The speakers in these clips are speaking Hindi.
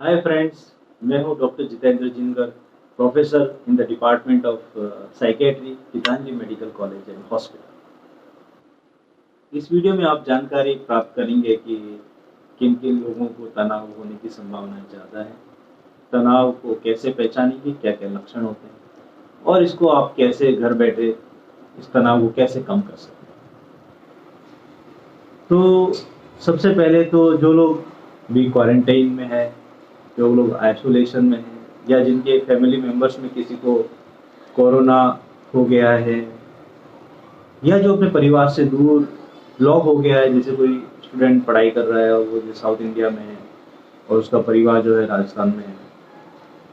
हाय फ्रेंड्स, मैं हूं doctor Jitendra Jingar, professor in the department of psychiatry, Gitanjali medical college and hospital. इस वीडियो में आप जानकारी प्राप्त करेंगे कि किन किन लोगों को तनाव होने की संभावना ज़्यादा है, तनाव को कैसे पहचानेंगे, क्या क्या लक्षण होते हैं और इसको आप कैसे घर बैठे इस तनाव को कैसे कम कर सकते हैं। तो सबसे पहले तो जो लोग भी क्वारंटाइन में है, जो लोग आइसोलेशन में हैं या जिनके फैमिली मेंबर्स में किसी को कोरोना हो गया है या जो अपने परिवार से दूर लॉक हो गया है, जैसे कोई स्टूडेंट पढ़ाई कर रहा है और वो जो साउथ इंडिया में है और उसका परिवार जो है राजस्थान में है,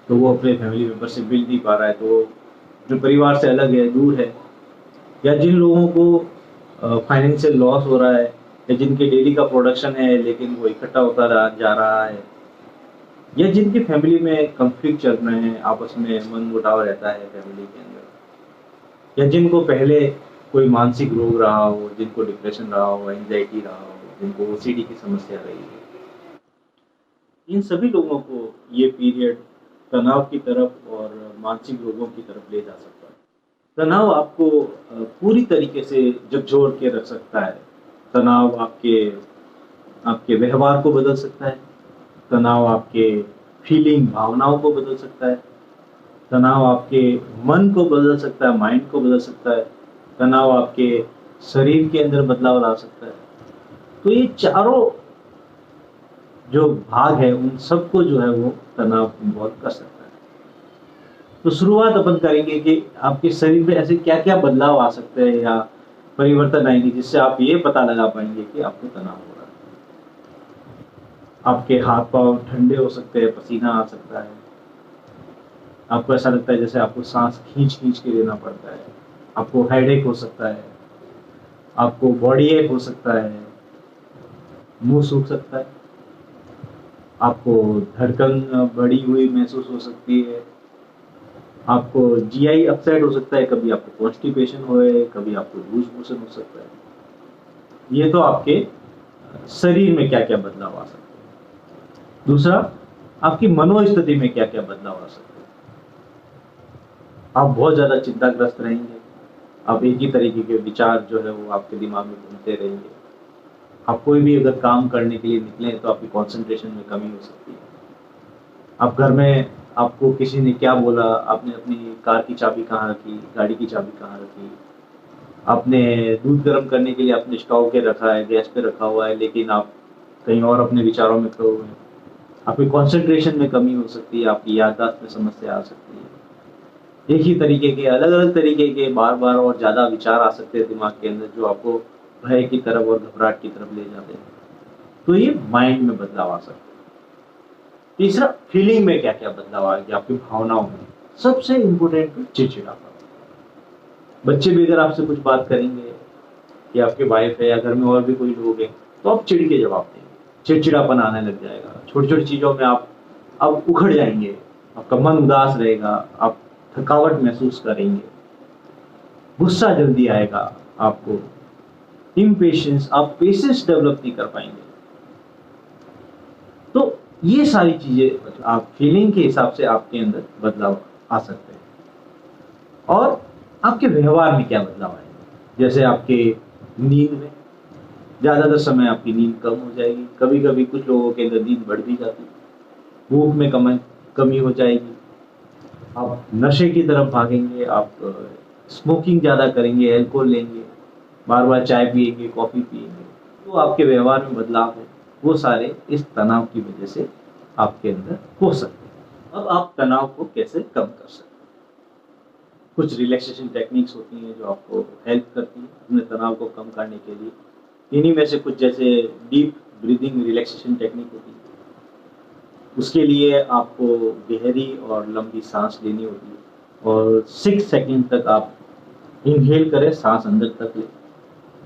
तो वो अपने फैमिली मेंबर से मिल नहीं पा रहा है, तो जो परिवार से अलग है, दूर है, या जिन लोगों को फाइनेंशियल लॉस हो रहा है या जिनके डेली का प्रोडक्शन है लेकिन वो इकट्ठा होता जा रहा है, या जिनकी फैमिली में कॉन्फ्लिक्ट चल रहे हैं, आपस में मनमुटाव रहता है फैमिली के अंदर, या जिनको पहले कोई मानसिक रोग रहा हो, जिनको डिप्रेशन रहा हो, एंजाइटी रहा हो, जिनको ओसीडी की समस्या रही है, इन सभी लोगों को ये पीरियड तनाव की तरफ और मानसिक रोगों की तरफ ले जा सकता है। तनाव आपको पूरी तरीके से झकझोर के रख सकता है। तनाव आपके आपके व्यवहार को बदल सकता है। तनाव आपके फीलिंग भावनाओं को बदल सकता है। तनाव आपके मन को बदल सकता है, माइंड को बदल सकता है। तनाव आपके शरीर के अंदर बदलाव ला सकता है। तो ये चारों जो भाग है उन सबको जो है वो तनाव इन्वॉल्व कर सकता है। तो शुरुआत अपन करेंगे कि आपके शरीर में ऐसे क्या क्या बदलाव आ सकते हैं या परिवर्तन आएंगे जिससे आप ये पता लगा पाएंगे कि आपको तनाव हो रहा है। आपके हाथ पांव ठंडे हो सकते हैं, पसीना आ सकता है, आपको ऐसा लगता है जैसे आपको सांस खींच खींच के लेना पड़ता है, आपको हेडेक हो सकता है, आपको बॉडी एक हो सकता है, मुंह सूख सकता है, आपको धड़कन बढ़ी हुई महसूस हो सकती है, आपको जीआई अपसेट हो सकता है, कभी आपको कॉन्स्टिपेशन होए, कभी आपको लूज मोशन हो सकता है। ये तो आपके शरीर में क्या क्या बदलाव आ सकते हैं। दूसरा, आपकी मनोस्थिति में क्या क्या बदलाव आ सकते हैं। आप बहुत ज्यादा चिंताग्रस्त रहेंगे, आप एक ही तरीके के विचार जो है वो आपके दिमाग में घूमते रहेंगे। आप कोई भी अगर काम करने के लिए निकले तो आपकी कंसंट्रेशन में कमी हो सकती है। आप घर में आपको किसी ने क्या बोला, आपने अपनी कार की चाबी कहाँ रखी, गाड़ी की चाबी कहाँ रखी, आपने दूध गर्म करने के लिए अपने स्टोव के रखा है, गैस पे रखा हुआ है, लेकिन आप कहीं और अपने विचारों में खो हुए हैं। आपकी कंसंट्रेशन में कमी हो सकती है, आपकी याददाश्त में समस्या आ सकती है। एक ही तरीके के अलग अलग तरीके के बार बार और ज़्यादा विचार आ सकते हैं दिमाग के अंदर, जो आपको भय की तरफ और घबराहट की तरफ ले जाते हैं। तो ये माइंड में बदलाव आ सकते हैं। तीसरा, फीलिंग में क्या क्या बदलाव आएगी, आपकी भावनाओं में। सबसे इंपॉर्टेंट, चिड़चिड़ापन। बच्चे भी अगर आपसे कुछ बात करेंगे या आपके वाइफ है या घर में और भी कोई लोग हैं, तो आप चिढ़ के जवाब देंगे, चिड़चिड़ापन आने लग जाएगा। छोटी छोटी चीजों में आप उखड़ जाएंगे, आपका मन उदास रहेगा, आप थकावट महसूस करेंगे, गुस्सा जल्दी आएगा आपको, इम्पेशेंस, आप पेशेंस डेवलप नहीं कर पाएंगे। तो ये सारी चीजें आप फीलिंग के हिसाब से आपके अंदर बदलाव आ सकते हैं। और आपके व्यवहार में क्या बदलाव आएंगे, जैसे आपके नींद में ज्यादातर समय आपकी नींद कम हो जाएगी। कभी कभी कुछ लोगों के अंदर नींद बढ़ भी जाती है। भूख में कमी हो जाएगी। आप नशे की तरफ भागेंगे, आप स्मोकिंग ज़्यादा करेंगे, अल्कोहल लेंगे, बार बार चाय पिएंगे, कॉफ़ी पिएंगे। तो आपके व्यवहार में बदलाव है, वो सारे इस तनाव की वजह से आपके अंदर हो सकते हैं। अब आप तनाव को कैसे कम कर सकते हैं। कुछ रिलैक्सेशन टेक्निक्स होती हैं जो आपको हेल्प करती हैं अपने तनाव को कम करने के लिए। इन्हीं में से कुछ जैसे डीप ब्रीदिंग रिलैक्सेशन टेक्निक होती है। उसके लिए आपको गहरी और लंबी सांस लेनी होती है और 6 सेकंड तक आप इनहेल करें, सांस अंदर तक लें,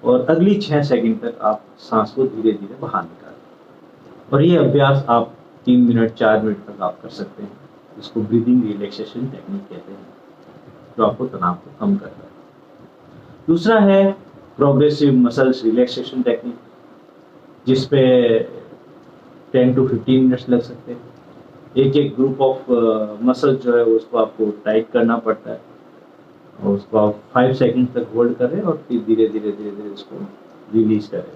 और अगली 6 सेकंड तक आप सांस को धीरे धीरे बाहर निकालें। और ये अभ्यास आप 3 मिनट 4 मिनट तक आप कर सकते हैं। इसको ब्रीदिंग रिलैक्सेशन टेक्निक कहते हैं, जो आपको तनाव को कम करता है। दूसरा है प्रोग्रेसिव मसल्स रिलैक्सेशन टेक्निक, जिसपे 10 to 15 मिनट्स लग सकते हैं। एक एक ग्रुप ऑफ मसल जो है उसको आपको टाइट करना पड़ता है, और उसको आप 5 सेकंड तक होल्ड करें और फिर धीरे धीरे धीरे धीरे उसको रिलीज करें।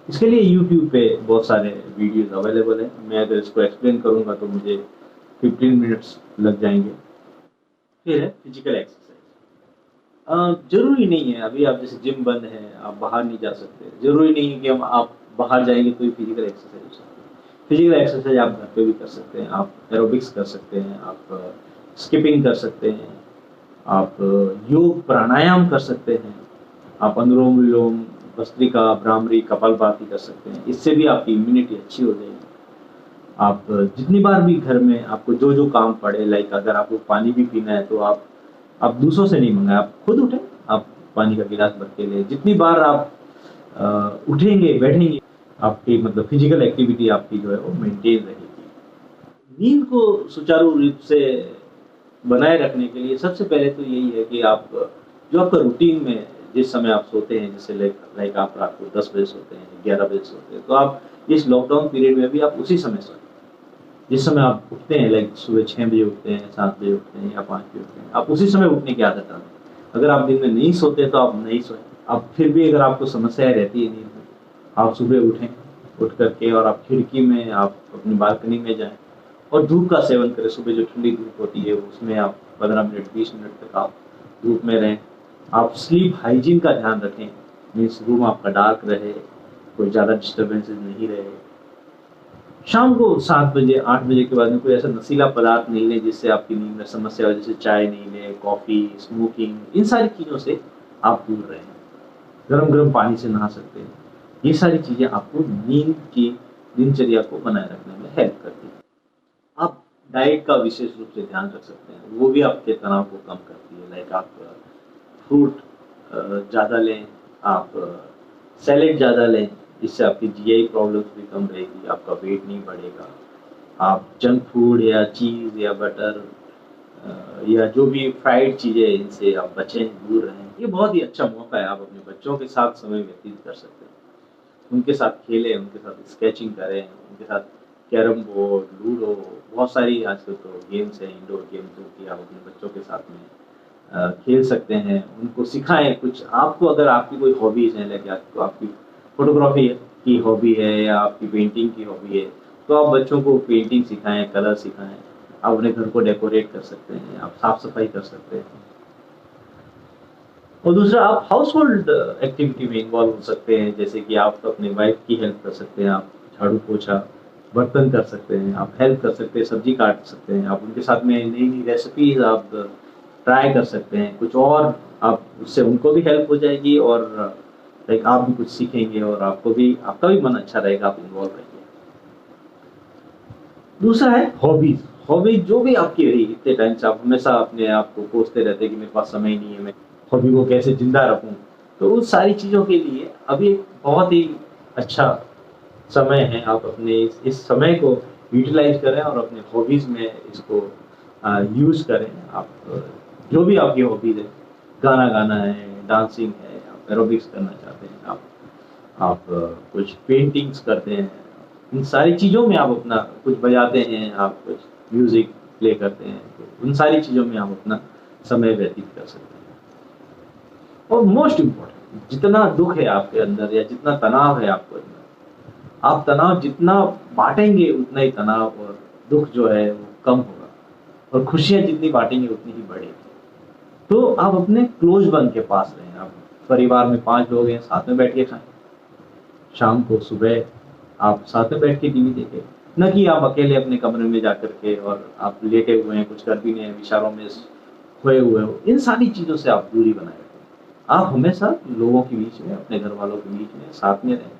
इसके लिए यूट्यूब पे बहुत सारे वीडियोस अवेलेबल हैं। मैं अगर इसको एक्सप्लेन करूंगा तो मुझे 15 मिनट्स लग जाएंगे। फिर है फिजिकल एक्सरसाइज। जरूरी नहीं है, अभी आप जैसे जिम बंद है, आप बाहर नहीं जा सकते, जरूरी नहीं है कि हम आप बाहर जाएंगे तो ही फिजिकल एक्सरसाइज हो सकती है। फिजिकल एक्सरसाइज आप घर पे भी कर सकते हैं, आप एरोबिक्स कर सकते हैं, आप स्किपिंग कर सकते हैं, आप योग प्राणायाम कर सकते हैं, आप अनुलोम विलोम, भस्त्रिका, भ्रामरी, कपालभाति कर सकते हैं। इससे भी आपकी इम्यूनिटी अच्छी हो जाएगी। आप जितनी बार भी घर में आपको जो जो काम पड़े, लाइक अगर आपको पानी भी पीना है तो आप दूसरों से नहीं मंगाए, आप खुद उठे, आप पानी का गिलास भर के ले। जितनी बार आप उठेंगे बैठेंगे, आपकी मतलब फिजिकल एक्टिविटी आपकी जो है वो मेंटेन रहेगी। नींद को सुचारू रूप से बनाए रखने के लिए सबसे पहले तो यही है कि आप जो आपका रूटीन में जिस समय आप सोते हैं, जैसे लाइक आप रात को 10 बजे सोते हैं, 11 बजे सोते हैं, तो आप इस लॉकडाउन पीरियड में भी आप उसी समय सोएं। जिस समय आप उठते हैं, लाइक सुबह 6 बजे उठते हैं, 7 बजे उठते हैं या 5 बजे उठते हैं, आप उसी समय उठने की आदत डालें। अगर आप दिन में नहीं सोते तो आप नहीं सोएं। आप फिर भी अगर आपको समस्याएं रहती है नींद में, आप सुबह उठें, उठ करके और आप खिड़की में, आप अपनी बालकनी में जाएं और धूप का सेवन करें। सुबह जो ठंडी धूप होती है उसमें आप 15 मिनट 20 मिनट तक आप धूप में रहें। आप स्लीप हाइजीन का ध्यान रखें, मीन्स रूम आपका डार्क रहे, कोई ज़्यादा डिस्टर्बेंसेस नहीं रहे। शाम को 7 बजे 8 बजे के बाद में कोई ऐसा नशीला पदार्थ नहीं लें जिससे आपकी नींद में समस्या हो, जैसे चाय नहीं लें, कॉफ़ी, स्मोकिंग, इन सारी चीज़ों से आप दूर रहें। गरम गरम पानी से नहा सकते हैं। ये सारी चीज़ें आपको नींद की दिनचर्या को बनाए रखने में हेल्प करती हैं। आप डाइट का विशेष रूप से ध्यान रख सकते हैं, वो भी आपके तनाव को कम करती है। लाइक आप फ्रूट ज़्यादा लें, आप सैलेड ज़्यादा लें, इससे आपकी जीआई प्रॉब्लम्स भी कम रहेगी, आपका वेट नहीं बढ़ेगा। आप जंक फूड या चीज़ या बटर या जो भी फ्राइड चीज़ें, इनसे आप बचें, दूर रहें। ये बहुत ही अच्छा मौका है, आप अपने बच्चों के साथ समय व्यतीत कर सकते हैं। उनके साथ खेलें, उनके साथ स्केचिंग करें, उनके साथ कैरम बोर्ड, लूडो, बहुत सारी आजकल तो गेम्स हैं, इंडोर गेम्स, जो कि आप अपने बच्चों के साथ में खेल सकते हैं। उनको सिखाएँ कुछ। आपको अगर आपकी कोई हॉबीज़ हैं, लाइक आपको आपकी फ़ोटोग्राफ़ी की हॉबी है या आपकी पेंटिंग की हॉबी है, तो आप बच्चों को पेंटिंग सिखाएँ, कलर सिखाएँ। आप अपने घर को डेकोरेट कर सकते हैं, आप साफ-सफाई कर सकते हैं। और दूसरा, आप हाउसहोल्ड एक्टिविटी में इन्वॉल्व हो सकते हैं, जैसे कि आप अपनी वाइफ की हेल्प कर सकते हैं, आप झाड़ू पोछा, बर्तन कर सकते हैं, आप हेल्प कर सकते हैं, सब्जी काट सकते हैं, आप उनके साथ में नई-नई रेसिपीज़ आप ट्राई कर सकते हैं, कुछ और आप उससे उनको भी हेल्प हो जाएगी और लाइक आप भी कुछ सीखेंगे और आपको भी, आपका भी मन अच्छा रहेगा, आप इन्वॉल्व रहेंगे। दूसरा है हॉबीज़। हॉबीज़ जो भी आपकी रही, इतने टाइम से आप हमेशा अपने आप को कोसते रहते हैं कि मेरे पास समय ही नहीं है, मैं हॉबी को कैसे ज़िंदा रखूँ? तो उन सारी चीज़ों के लिए अभी एक बहुत ही अच्छा समय है। आप अपने इस समय को यूटिलाइज़ करें और अपने हॉबीज़ में इसको यूज़ करें। आप जो भी आपकी हॉबीज़ है, गाना गाना है, डांसिंग है, आप एरोबिक्स करना चाहते हैं, आप कुछ पेंटिंग्स करते हैं, इन सारी चीज़ों में आप अपना कुछ बजाते हैं, आप कुछ म्यूज़िक प्ले करते हैं, तो उन सारी चीज़ों में आप अपना समय व्यतीत कर सकते हैं। और मोस्ट इम्पोर्टेंट, जितना दुःख है आपके अंदर या जितना तनाव है आपके अंदर, आप तनाव जितना बाँटेंगे उतना ही तनाव और दुःख जो है वो कम होगा, और खुशियाँ जितनी बाँटेंगे उतनी ही बढ़ेगी। तो आप अपने क्लोज़ वन के पास रहें। आप परिवार में 5 लोग हैं, साथ में बैठ के खाएँ। शाम को, सुबह आप साथ में बैठ के टीवी देखें, ना कि आप अकेले अपने कमरे में जाकर के और आप लेटे हुए हैं, कुछ कर भी नहीं है, विचारों में खोए हुए हो। इन सारी चीज़ों से आप दूरी बनाए रखें। आप हमेशा लोगों के बीच में, अपने घर वालों के बीच में साथ में रहें,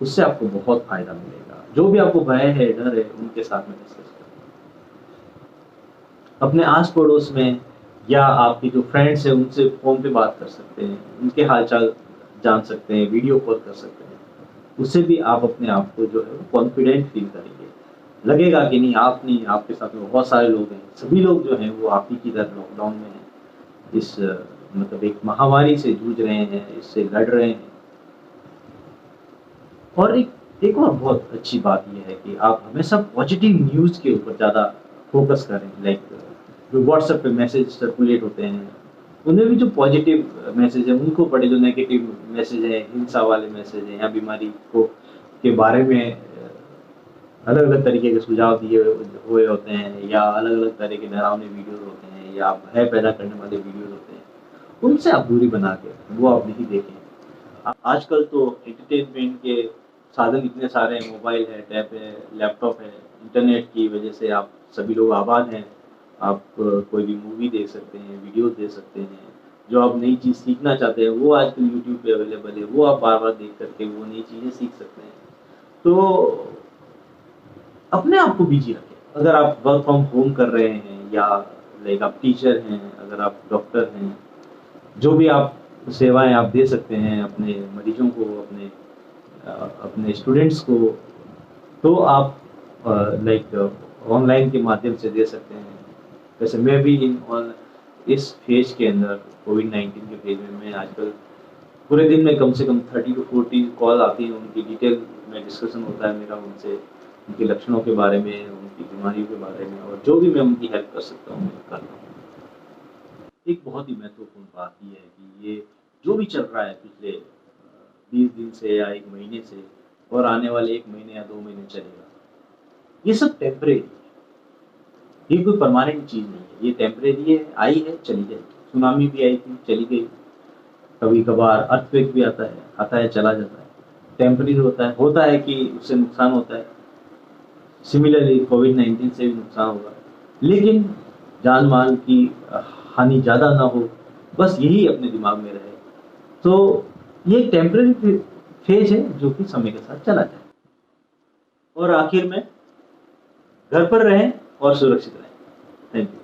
उससे आपको बहुत फ़ायदा मिलेगा। जो भी आपको भय है, डर है, उनके साथ में डिस्कस करें। अपने आस-पड़ोस में या आपके जो फ्रेंड्स हैं उनसे फ़ोन पे बात कर सकते हैं, उनके हाल-चाल जान सकते हैं, वीडियो कॉल कर सकते हैं। उससे भी आप अपने आप को जो है वो कॉन्फिडेंट फ़ील करेंगे। लगेगा कि नहीं, आप नहीं, आपके साथ में बहुत सारे लोग हैं, सभी लोग जो हैं वो आप ही की तरह लॉकडाउन में हैं। इस मतलब एक महामारी से जूझ रहे हैं, इससे लड़ रहे हैं। और एक एक और बहुत अच्छी बात ये है कि आप हमेशा पॉजिटिव न्यूज़ के ऊपर ज़्यादा फ़ोकस करें। लाइक जो व्हाट्सएप पे मैसेज सर्कुलेट होते हैं, उनमें भी जो पॉजिटिव मैसेज है उनको पढ़ें, जो नेगेटिव मैसेज है, हिंसा वाले मैसेज हैं या बीमारी को के बारे में अलग-अलग तरीके के सुझाव दिए हुए होते हैं या अलग-अलग तरह के डरावने वीडियोज़ होते हैं या भय पैदा करने वाले वीडियोज़ होते हैं, उनसे आप दूरी बना के वो आप नहीं देखें। आजकल तो एंटरटेनमेंट के साधन इतने सारे हैं, मोबाइल है, टैब है, लैपटॉप है, इंटरनेट की वजह से आप सभी लोग आबाद हैं। आप कोई भी मूवी देख सकते हैं, वीडियोज़ देख सकते हैं, जो आप नई चीज़ सीखना चाहते हैं, वो आजकल यूट्यूब पे अवेलेबल है, वो आप बार-बार देख कर के वो नई चीज़ें सीख सकते हैं। तो अपने आप को बिज़ी रखें। अगर आप वर्क फ्रॉम होम कर रहे हैं या लाइक आप टीचर हैं, अगर आप डॉक्टर हैं, जो भी आप सेवाएँ आप दे सकते हैं अपने मरीज़ों को, अपने स्टूडेंट्स को, तो आप लाइक ऑनलाइन के माध्यम से दे सकते हैं। वैसे मैं भी इन ऑन इस फ़ेज़ के अंदर कोविड-19 के फ़ेज़ में मैं आजकल पूरे दिन में कम से कम 30 टू 40 कॉल आती हैं, उनकी डिटेल में डिस्कशन होता है मेरा उनसे, उनके लक्षणों के बारे में, उनकी बीमारियों के बारे में और जो भी मैं उनकी हेल्प कर सकता हूँ, मैं करता हूँ। एक बहुत ही महत्वपूर्ण बात ये है कि ये जो भी चल रहा है पिछले 20 दिन से या 1 महीने से और आने वाले 1 महीने या 2 महीने चलेगा, ये सब टेम्परेरी है। ये कोई परमानेंट चीज़ नहीं है, ये टेम्परेरी है, आई है, चली जाएगी। सुनामी भी आई थी, चली गई। कभी-कभार अर्थक्वेक भी आता है, चला जाता है। टेम्परेरी होता है कि उससे नुकसान होता है। सिमिलरली कोविड-19 से भी नुकसान होगा। लेकिन जान-माल की हानि ज़्यादा ना हो, बस यही अपने दिमाग में रहे। तो ये एक टेम्परेरी फ़ेज़ है जो कि समय के साथ चला जाए। और आखिर में घर पर रहें और सुरक्षित रहें। Thank you.